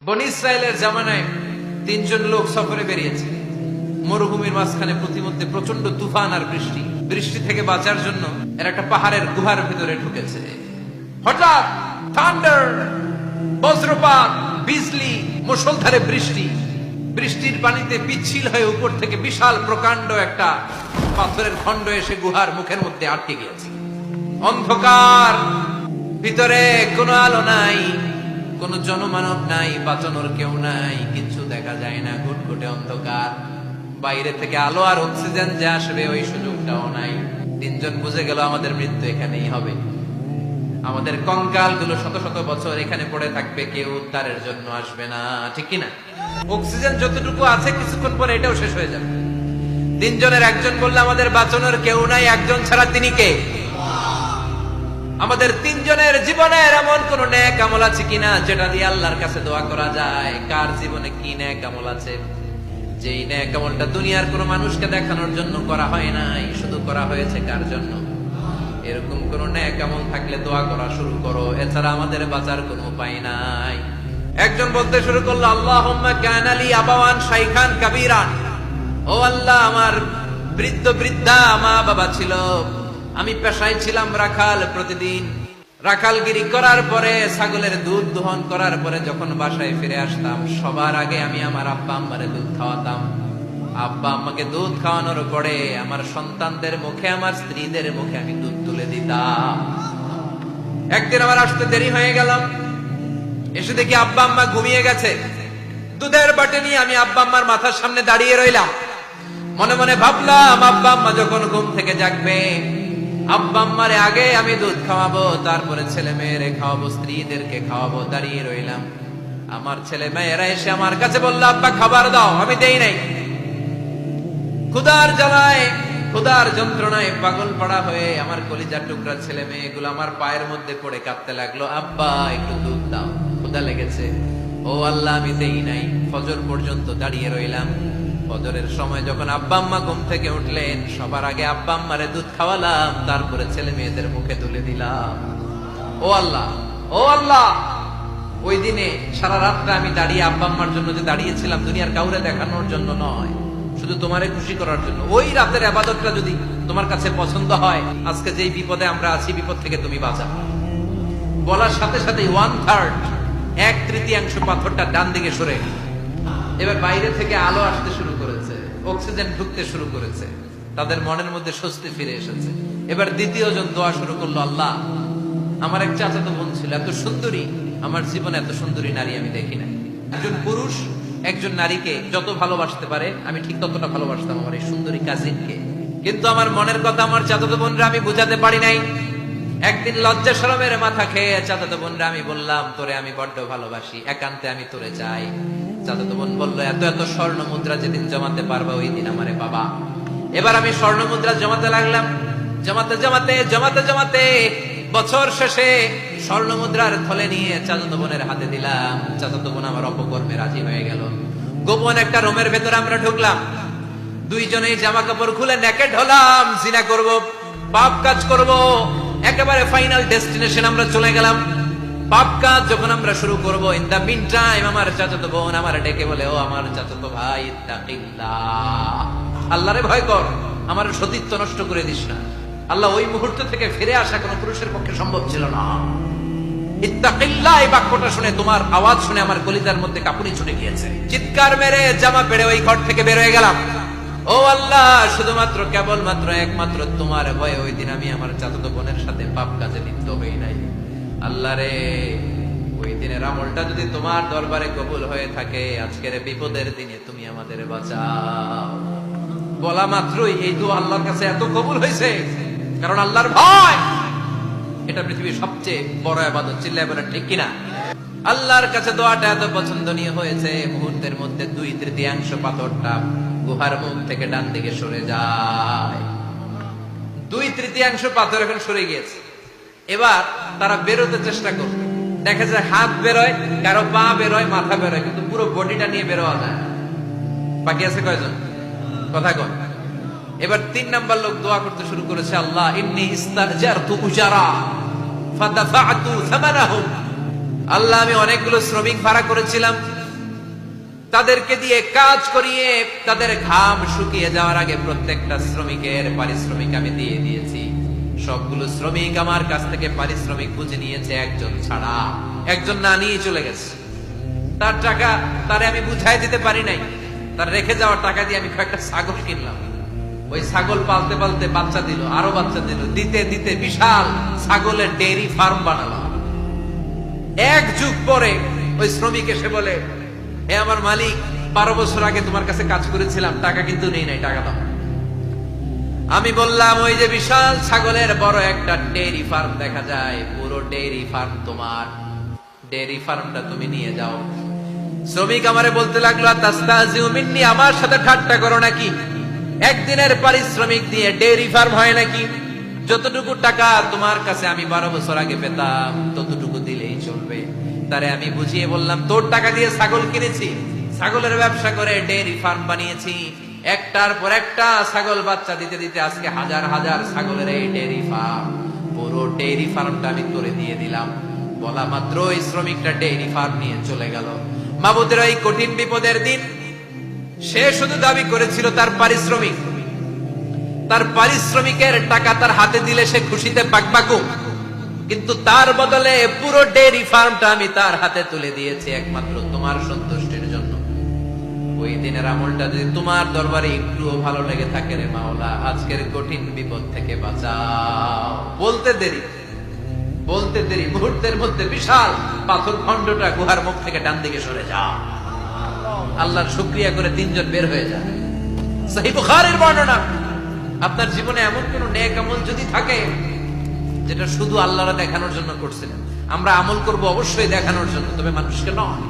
বনী ইসরায়েলের জামানায় তিনজন লোক সফরে বেরিয়েছে। মরুভূমির মাঝখানে প্রতিমধ্যে প্রচন্ড তুফান আর বৃষ্টি। বৃষ্টি থেকে বাঁচার জন্য এরা একটা পাহাড়ের গুহার ভিতরে ঢুকেছে। হঠাৎ থান্ডার, বজ্রপাত, বিজলি, মুষলধারে বৃষ্টি। বৃষ্টির পানিতে পিচ্ছিল হয়ে উপর থেকে বিশাল প্রকাণ্ড একটা পাথরের খণ্ড এসে গুহার মুখের মধ্যে আটকে গিয়েছে। অন্ধকার, ভিতরে কোনো আলো নাই, কোন জনমানব নাই, বাঁচানোর কেউ নাই, কিছু দেখা যায় না, ঘুটঘুটে অন্ধকার। বাইরে থেকে আলো আর অক্সিজেন যে আসবে ওই সুযোগটাও নাই। তিনজন বুঝে গেল আমাদের মৃত্যু এখানেই হবে, আমাদের কঙ্কাল গুলো শত শত বছর এখানে পড়ে থাকবে, কেউ উদ্ধারের জন্য আসবে না, ঠিক কিনা? অক্সিজেন যতটুকু আছে কিছুক্ষণ পরে এটাও শেষ হয়ে যাবে। তিনজনের একজন বলল আমাদের বাঁচানোর কেউ নাই, একজন ছাড়া তিনি কে? আমাদের তিনজনের জীবনের এমন কোন নেক আমল আছে কিনা যেটা দিয়ে আল্লাহর কাছে দোয়া করা যায়? কার জীবনে কি নেক আমল আছে যেই নেক আমলটা দুনিয়ার কোন মানুষকে দেখানোর জন্য করা হয় নাই, শুধু করা হয়েছে কার জন্য? এরকম কোন নেক আমল থাকলে দোয়া করা শুরু করো, এছাড়া আমাদের বাঁচার কোনো উপায় নাই। একজন বলতে শুরু করলো, আল্লাহুম্মা কানা লি আবাওয়ান শাইখান কাবীরান। ও আল্লাহ, আমার বৃদ্ধ বৃদ্ধা মা বাবা ছিল, আমি পেশায় ছিলাম রাখাল। প্রতিদিন রাখালগিরি করার পরে, ছাগলের দুধ দহন করার পরে যখন বাসায় ফিরে আসতাম, সবার আগে আমি আমার আব্বা আম্মারে দুধ খাওয়াতাম। আব্বা আম্মাকে দুধ খাওয়ানোর পরে আমার সন্তানদের মুখে, আমার স্ত্রীদের মুখে আমি দুধ তুলে দিতাম। একদিন আমার আসতে দেরি হয়ে গেল, এসে দেখি আব্বা আম্মা ঘুমিয়ে গেছে। দুধের বাটি নিয়ে আমি আব্বা আম্মার মাথার সামনে দাঁড়িয়ে রইলাম। মনে মনে ভাবলাম, আব্বা আম্মা যখন ঘুম থেকে জাগবে, আব্বা আম্মারে আগে আমি দুধ খাওয়াবো, তারপরে ছেলে মেয়েরে খাওয়াবো, স্ত্রীদেরকে খাওয়াবো। দাঁড়িয়ে রইলাম। আমার ছেলে মেয়েরা এসে আমার কাছে বললো, আব্বা খাবার দাও। আমি দেই নাই। ক্ষুধার জ্বালায়, ক্ষুধার যন্ত্রণায় পাগল পড়া হয়ে আমার কলিজার টুকরা ছেলে মেয়েগুলো আমার পায়ের মধ্যে পড়ে কাঁদতে লাগলো, আব্বা একটু দুধ দাও, ক্ষুধা লেগেছে। ও আল্লাহ, আমি দেই নাই। ফজর পর্যন্ত দাঁড়িয়ে রইলাম। ফজরের সময় যখন আব্বা আম্মা ঘুম থেকে উঠলেন, সবার আগে আব্বা আম্মারে দুধ খাওয়ালাম, তারপরে ছেলে মেয়েদের মুখে তুলে দিলাম। ও আল্লাহ, ও আল্লাহ, ওই দিনে সারা রাতটা আমি দাঁড়িয়ে আব্বা আম্মার জন্য যে দাঁড়িয়েছিলাম, দুনিয়ার কাউরে দেখানোর জন্য নয়, শুধু তোমারে খুশি করার জন্য। ওই রাতের ইবাদতটা যদি তোমার কাছে পছন্দ হয়, আজকে যেই বিপদে আমরা আছি, বিপদ থেকে তুমি বাঁচাও। বলার সাথে সাথে 1/3, 1/3 পাথরটা ডান দিকে সরে। এবার বাইরে থেকে আলো আসতে শুরু করেছে, অক্সিজেন ঢুকতে শুরু করেছে, তাদের মনের মধ্যে স্বস্তি ফিরে এসেছে। এবার দ্বিতীয় জন দোয়া শুরু করলো, আল্লাহ, আমার এক চাচাতো বোন ছিল, এত সুন্দরী, আমার জীবনে এত সুন্দরী নারী আমি দেখি না। একজন পুরুষ একজন নারীকে যত ভালোবাসতে পারে, আমি ঠিক ততটা ভালোবাসতাম আমার এই সুন্দরী কাজিনকে। কিন্তু আমার মনের কথা আমার চাচাতো বোনরা আমি বুঝাতে পারি নাই। একদিন লজ্জা শরমের মাথা খেয়ে চাচাতো বোনরা আমি বললাম, তোরে আমি বড্ড ভালোবাসি, একান্তে আমি তোরে চাই। চাচাতো বোন বললো, এত এত স্বর্ণ মুদ্রা যেদিন জমাতে পারবা ওই দিন আমারে বাবা। এবার আমি স্বর্ণ মুদ্রা জমাতে লাগলাম। জমাতে জমাতে জমাতে জমাতে বছর শেষে স্বর্ণ মুদ্রার থলে নিয়ে চাচাতো বোনের হাতে দিলাম। চাচাতো বোন আমার অপকর্মে রাজি হয়ে গেল। গোপন একটা রুমের ভেতরে আমরা ঢুকলাম। দুইজনেই জামা কাপড় খুলে নেকেড হলাম। জিনা করব, পাপ কাজ করব। একেবারে ফাইনাল ডেস্টিনেশন আমরা চলে গেলাম। পাপ কাজ যখন আমরা শুরু করব, ইন দা মিন টাইম আমার চাচাতো বোন আমার ডেকে বলে, ও আমার চাচাতো ভাই, ইত্তাকিল্লাহ, আল্লাহরে ভয় কর, আমার সতীত্ব নষ্ট করে দিস না। আল্লাহ ওই মুহূর্ত থেকে ফিরে আসা কোন পুরুষের পক্ষে সম্ভব ছিল না। ইত্তাকিল্লাহ, এই বাক্যটা শুনে, তোমার আওয়াজ শুনে আমার কলিজার মধ্যে কাঁপুনি ছুটে গিয়েছে। চিৎকার মেরে জামা পেড়ে ওই ঘর থেকে বের হয়ে গেলাম। ও আল্লাহ, শুধুমাত্র কেবলমাত্র একমাত্র তোমার ভয়ে ওই দিন আমি আমার চাচাতো বোনের সাথে পাপ কাজে লিপ্ত হই নাই। আল্লাহ রে, ওই দিনের আমলটা যদি তোমার দরবারে কবুল হয়ে থাকে, আজকের বিপদের দিনে তুমি আমাদের বাঁচাও। বলা মাত্রই এই দোয়া আল্লাহর কাছে এত কবুল হয়েছে, কারণ আল্লাহর ভয় এটা পৃথিবীর সবচেয়ে বড় ইবাদত। চিল্লায় বলেন ঠিক কিনা? আল্লাহর কাছে দোয়াটা এত পছন্দনীয় হয়েছে, মুহূর্তের মধ্যে 2/3 পাথরটা গুহার মুখ থেকে ডান দিকে সরে যায়। 2/3 পাথর এখন সরে গিয়েছে। এবার তারা বেরোতে চেষ্টা করবে। দেখা যায় হাত বেরোয়, কারো পা বেরোয়, মাথা বেরোয়, কিন্তু পুরো বডিটা নিয়ে বেরোয়া যায়। বাকি আছে কয়জন? কথা কন। এবার 3 নাম্বার লোক দোয়া করতে শুরু করেছে, আল্লাহ ইন্নী ইস্তাজারতু উজারা ফাদাফাতু সামানাহুম আল্লাহ, আমি অনেকগুলো শ্রমিক ভাড়া করেছিলাম, তাদেরকে দিয়ে কাজ করিয়ে তাদের ঘাম শুকিয়ে যাওয়ার আগে প্রত্যেকটা শ্রমিকের পারিশ্রমিক আমি দিয়ে দিয়েছি। সবগুলো শ্রমিক আমার কাছ থেকে পারিশ্রমিক বুঝে নিয়েছে, একজন ছাড়া। একজন না নিয়ে চলে গেছে। তার টাকা তারে আমি বুঝাই দিতে পারি নাই। তার রেখে যাওয়ার টাকা দিয়ে আমি কয়েকটা ছাগল কিনলাম। ওই ছাগল পালতে পালতে বাচ্চা দিল, আরো বাচ্চা দিল, দিতে দিতে বিশাল ছাগলের ডেইরি ফার্ম বানালাম। এক যুগ পরে ওই শ্রমিক এসে বলে, হে আমার মালিক, 12 বছর আগে তোমার কাছে কাজ করেছিলাম, টাকা কিন্তু নেই নাই, টাকা দাও। আমি বললাম, ওই যে বিশাল ছাগলের বড় একটা ডেইরি ফার্ম দেখা যায়, পুরো ডেইরি ফার্ম তোমার, ডেইরি ফার্মটা তুমি নিয়ে যাও। শ্রমিক আমারে বলতে লাগলো, তাস্তাজিউ মিন্নি, আমার সাথে ঠাট্টা করো নাকি? একদিনের পারিশ্রমিক দিয়ে ডেইরি ফার্ম হয় নাকি? যতটুকু টাকা তোমার কাছে আমি 12 বছর আগে পেতাম, ততটুকু দিলেই চলবে। তারে আমি বুঝিয়ে বললাম, তোর টাকা দিয়ে ছাগল কিনেছি, ছাগলের ব্যবসা করে ডেইরি ফার্ম বানিয়েছি। একটার পর একটা ছাগল বাচ্চা দিতে দিতে আজকে হাজার হাজার ছাগলের এই ডেইরি ফার্ম, পুরো ডেইরি ফার্মটা আমি করে দিয়ে দিলাম। বলা মাত্র ওই শ্রমিকটা ডেইরি ফার্ম নিয়ে চলে গেল। মাবুদের এই কঠিন বিপদের দিন সে শুধু দাবি করেছিল তার পারিশ্রমিক, তার পারিশ্রমিকের টাকা তার হাতে দিলে সে খুশিতে পাকপাকুক, কিন্তু তার বদলে পুরো ডেইরি ফার্মটা আমি তার হাতে তুলে দিয়েছি একমাত্র তোমার সন্তুষ্টির জন্য। ওই দিনের আমলটা যদি তোমার দরবারে একটুও ভালো লেগে থাকে রে মাওলা, আজকের কঠিন বিপদ থেকে বাঁচাও। বলতে দেরি মুহূর্তের মধ্যে বিশাল পাথর খণ্ডটা গুহার মুখ থেকে ডান দিকে সরে যাও। আল্লাহর শুকরিয়া করে 3 জন বের হয়ে যায়। সহিহ বুখারীর বর্ণনা। আপনার জীবনে এমন কোন নেক আমল যদি থাকে যেটা শুধু আল্লাহর দেখানোর জন্য করছিলেন, আমরা আমল করব অবশ্যই দেখানোর জন্য, তবে মানুষকে নয়।